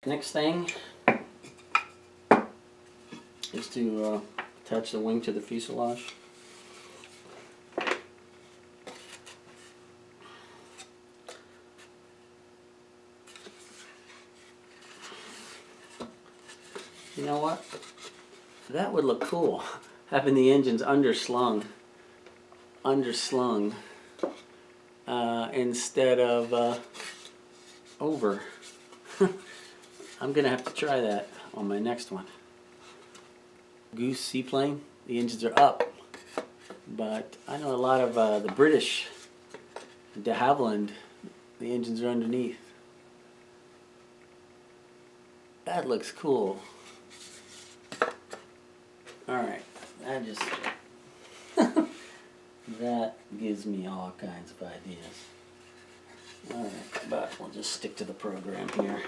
Next thing is to attach the wing to the fuselage. You know what? That would look cool, having the engines underslung instead of over. I'm gonna have to try that on my next one. Goose seaplane, the engines are up, but I know a lot of the British, de Havilland, the engines are underneath. That looks cool. Alright, that gives me all kinds of ideas. Alright, but we'll just stick to the program here.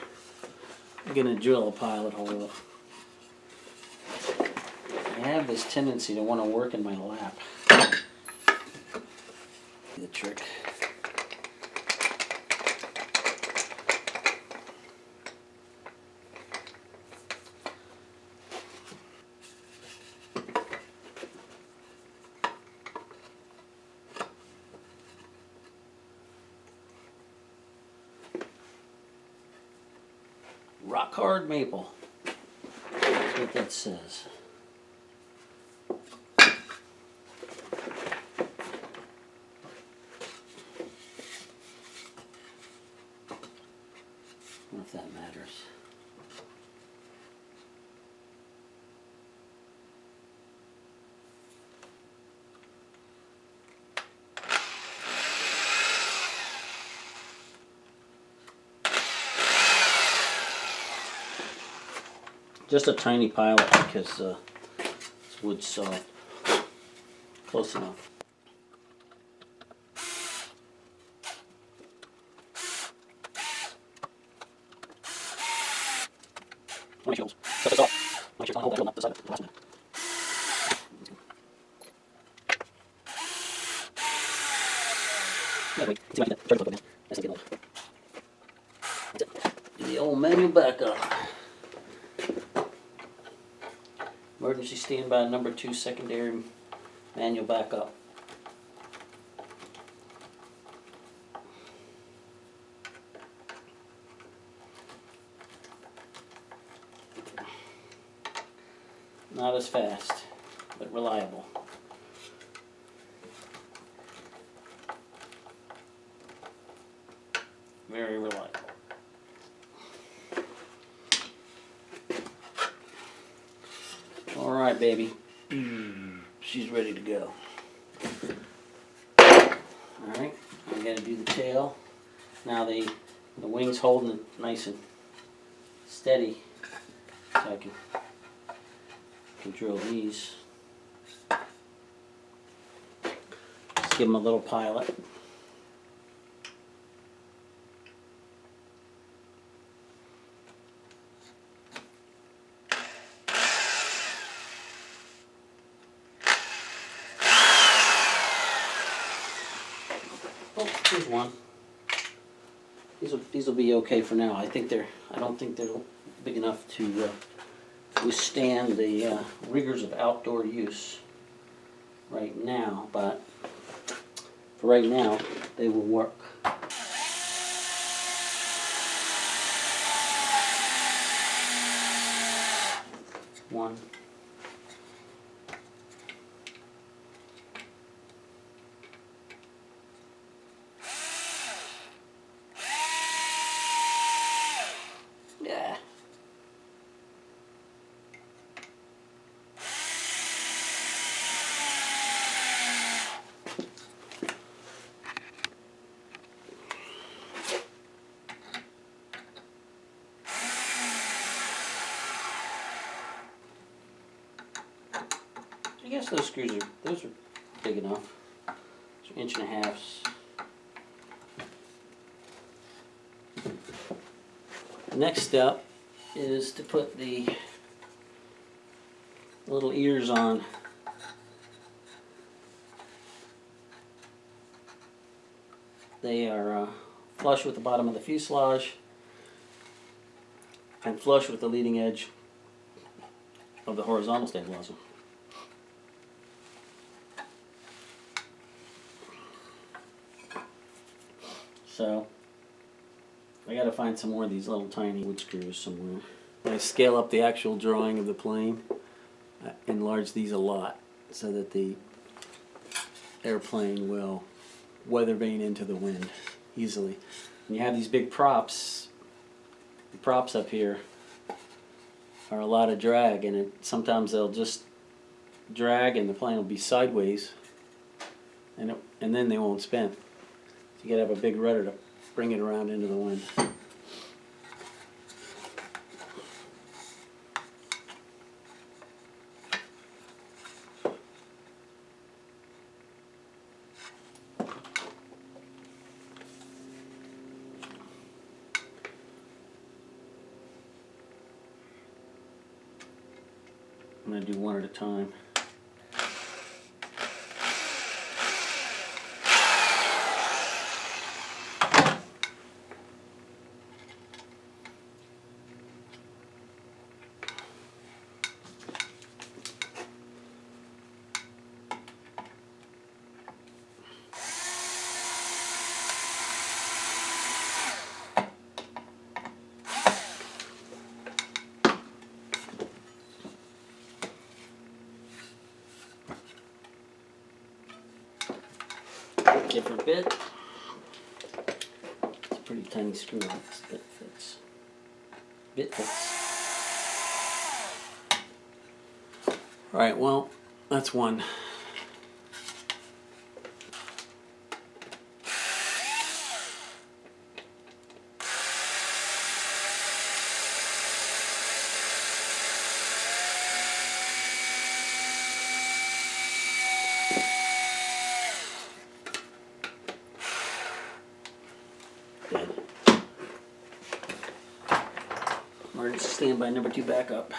I'm going to drill a pilot hole. I have this tendency to want to work in my lap. The trick. Rock hard maple. That's what that says. I don't know if that matters. Just a tiny pilot because it's wood soft. Close enough. Shut this off. Make sure it's not the side of the last minute. Yeah, wait. See if I can try to plug it in. That's not getting old. That's it. Do the old manual backup. Emergency standby number 2 secondary manual backup. Not as fast, but reliable. Very reliable. Alright, baby. She's ready to go. Alright, I'm going to do the tail. Now the wing's holding it nice and steady, so I can drill these. Just give them a little pilot. Oh, here's one. These will be okay for now. I don't think they're big enough to withstand the rigors of outdoor use right now, but for right now they will work. One. Yeah. I guess those screws are big enough. Those are 1.5 inches. The next step is to put the little ears on. They are flush with the bottom of the fuselage. and flush with the leading edge of the horizontal stabilizer. So I gotta find some more of these little tiny wood screws somewhere. I scale up the actual drawing of the plane, enlarge these a lot so that the airplane will weather vane into the wind easily. When you have these big props, the props up here are a lot of drag, and sometimes they'll just drag and the plane will be sideways, and then they won't spin. So you gotta have a big rudder to bring it around into the wind. I'm going to do one at a time. Different bit. It's a pretty tiny screw. This bit fits. Bit fits. Alright, well, that's one. Dead. Emergency standby number 2 backup.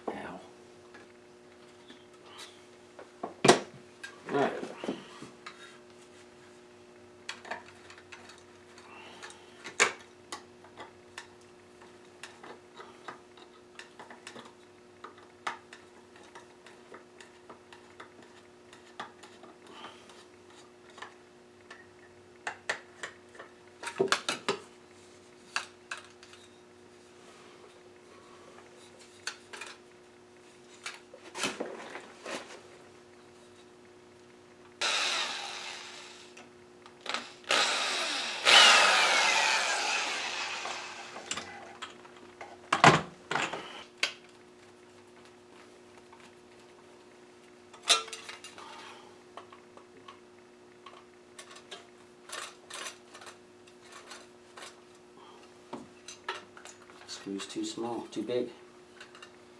Ow. Alright. Screws too small, too big.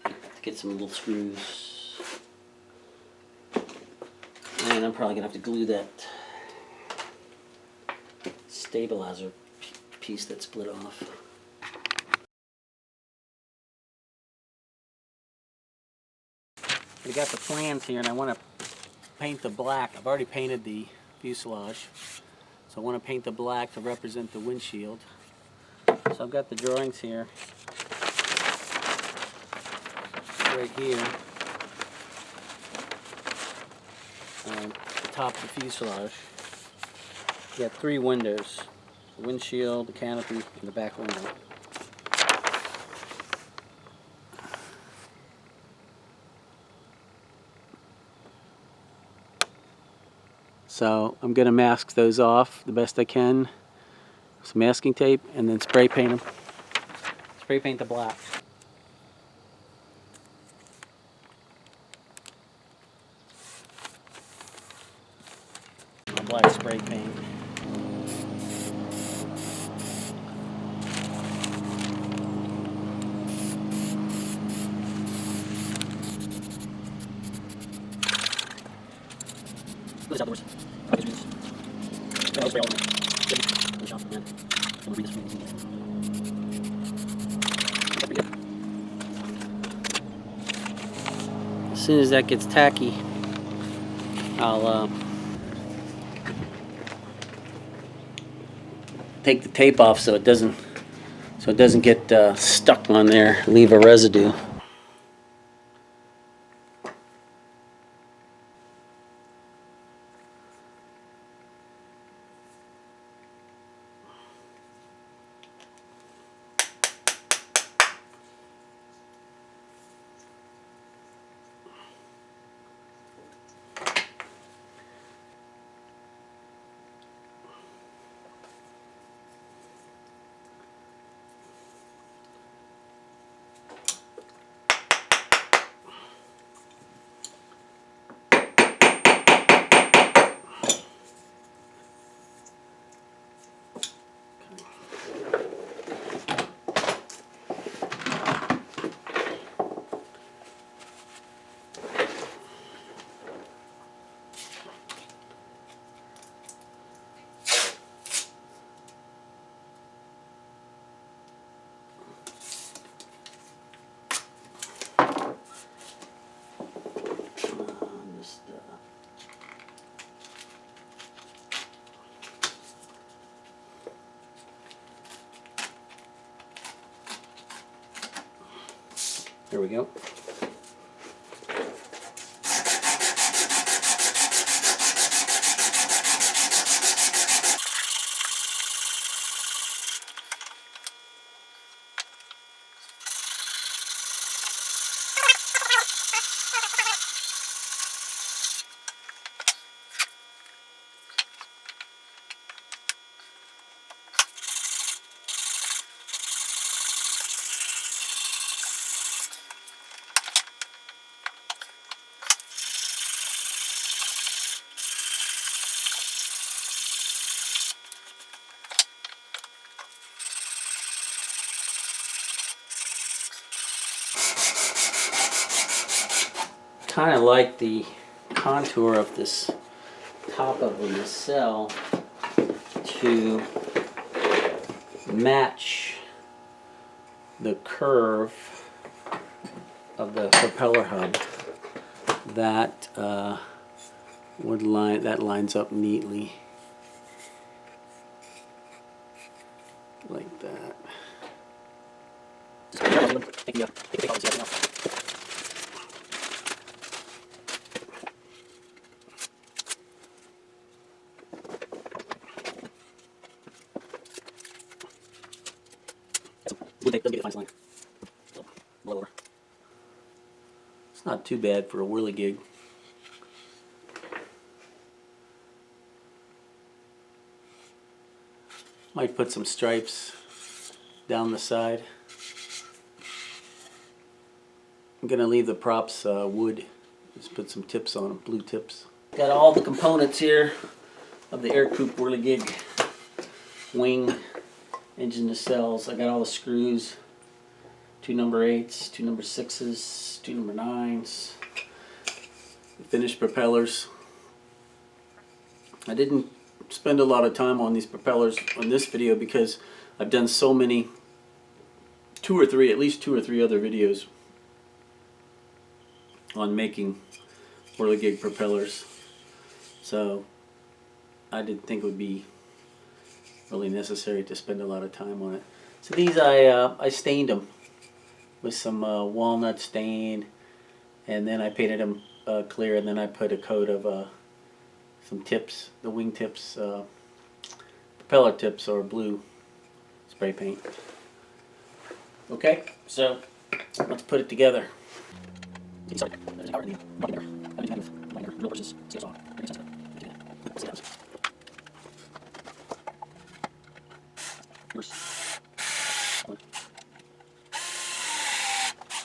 Have to get some little screws. And I'm probably gonna have to glue that stabilizer piece that split off. We got the plans here, and I want to paint the black. I've already painted the fuselage, so I want to paint the black to represent the windshield. So I've got the drawings here, right here, the top of the fuselage. You got 3 windows: the windshield, the canopy, and the back window. So I'm going to mask those off the best I can. Some masking tape, and then spray paint them. Spray paint the black. Black spray paint. This outdoors. Spray all in there. As soon as that gets tacky, I'll take the tape off so it doesn't get stuck on there, leave a residue. There we go. Kind of like the contour of this top of the nacelle to match the curve of the propeller hub. That lines up neatly like that. It's not too bad for a whirligig. Might put some stripes down the side. I'm gonna leave the props wood. Just put some tips on them, blue tips. Got all the components here of the Air Coupe whirligig wing engine nacelles. I got all the screws, 2 number 8s, 2 number 6s, 2 number 9s, finished propellers. I didn't spend a lot of time on these propellers on this video because I've done so many, at least two or three other videos on making whirligig propellers. So I didn't think it would be really necessary to spend a lot of time on it. So these I stained them with some walnut stain, and then I painted them clear, and then I put a coat of some tips, the wing tips, propeller tips, or blue spray paint. Okay, so let's put it together. Sorry, there's power in the bucket there. I didn't have minor drill versus scales on.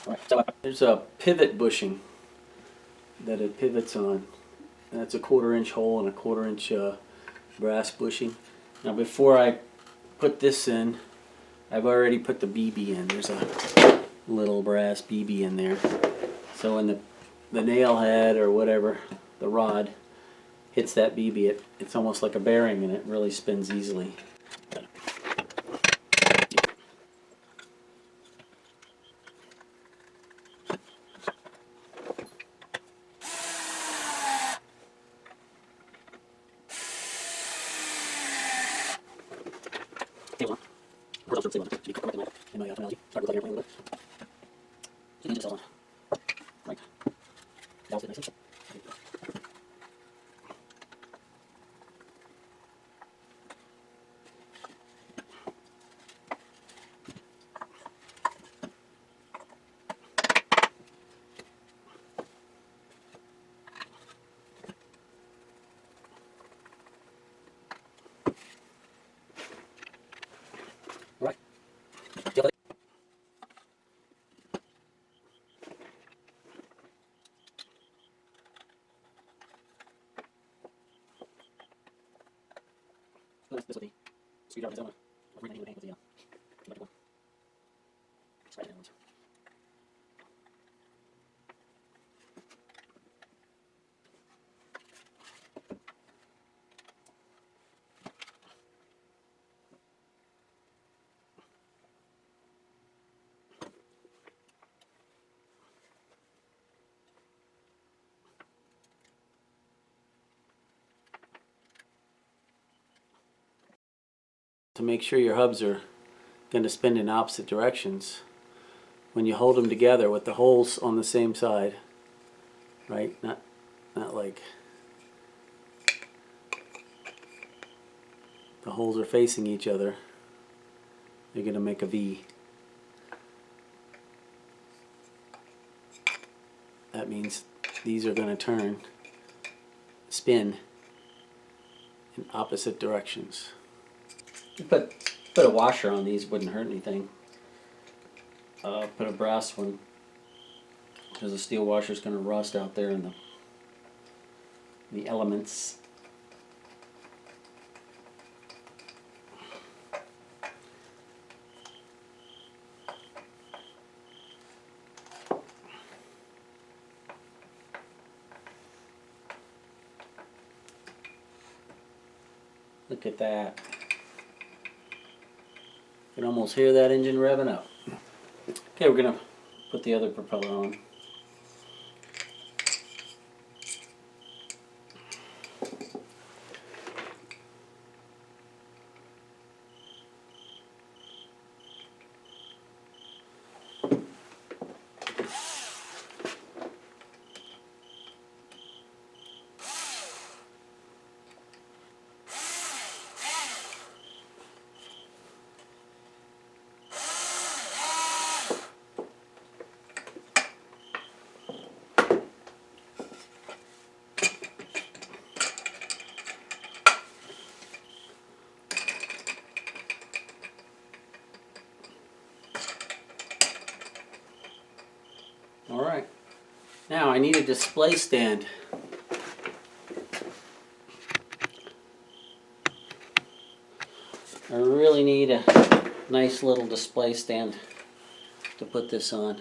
Alright, so there's a pivot bushing that it pivots on. And that's a 1/4 inch hole and a 1/4 inch brass bushing. Now before I put this in, I've already put the BB in. There's a little brass BB in there. So when the nail head or whatever, the rod, hits that BB, it's almost like a bearing, and it really spins easily. tables on. Or else tables on. Should be correct in my terminology. Start with airplane a little bit. So the engine cells on. Right. Valves fit nicely. All right. Yep. This with the screwdriver. I'm going to read with the electrical. Slide it in. To make sure your hubs are going to spin in opposite directions, when you hold them together with the holes on the same side, right? Not like the holes are facing each other. You're going to make a V. That means these are going to spin in opposite directions. You put a washer on these, wouldn't hurt anything. Put a brass one, because the steel washer is going to rust out there in the elements. Look at that. You can almost hear that engine revving up. Okay, we're going to put the other propeller on. Alright, now I need a display stand. I really need a nice little display stand to put this on.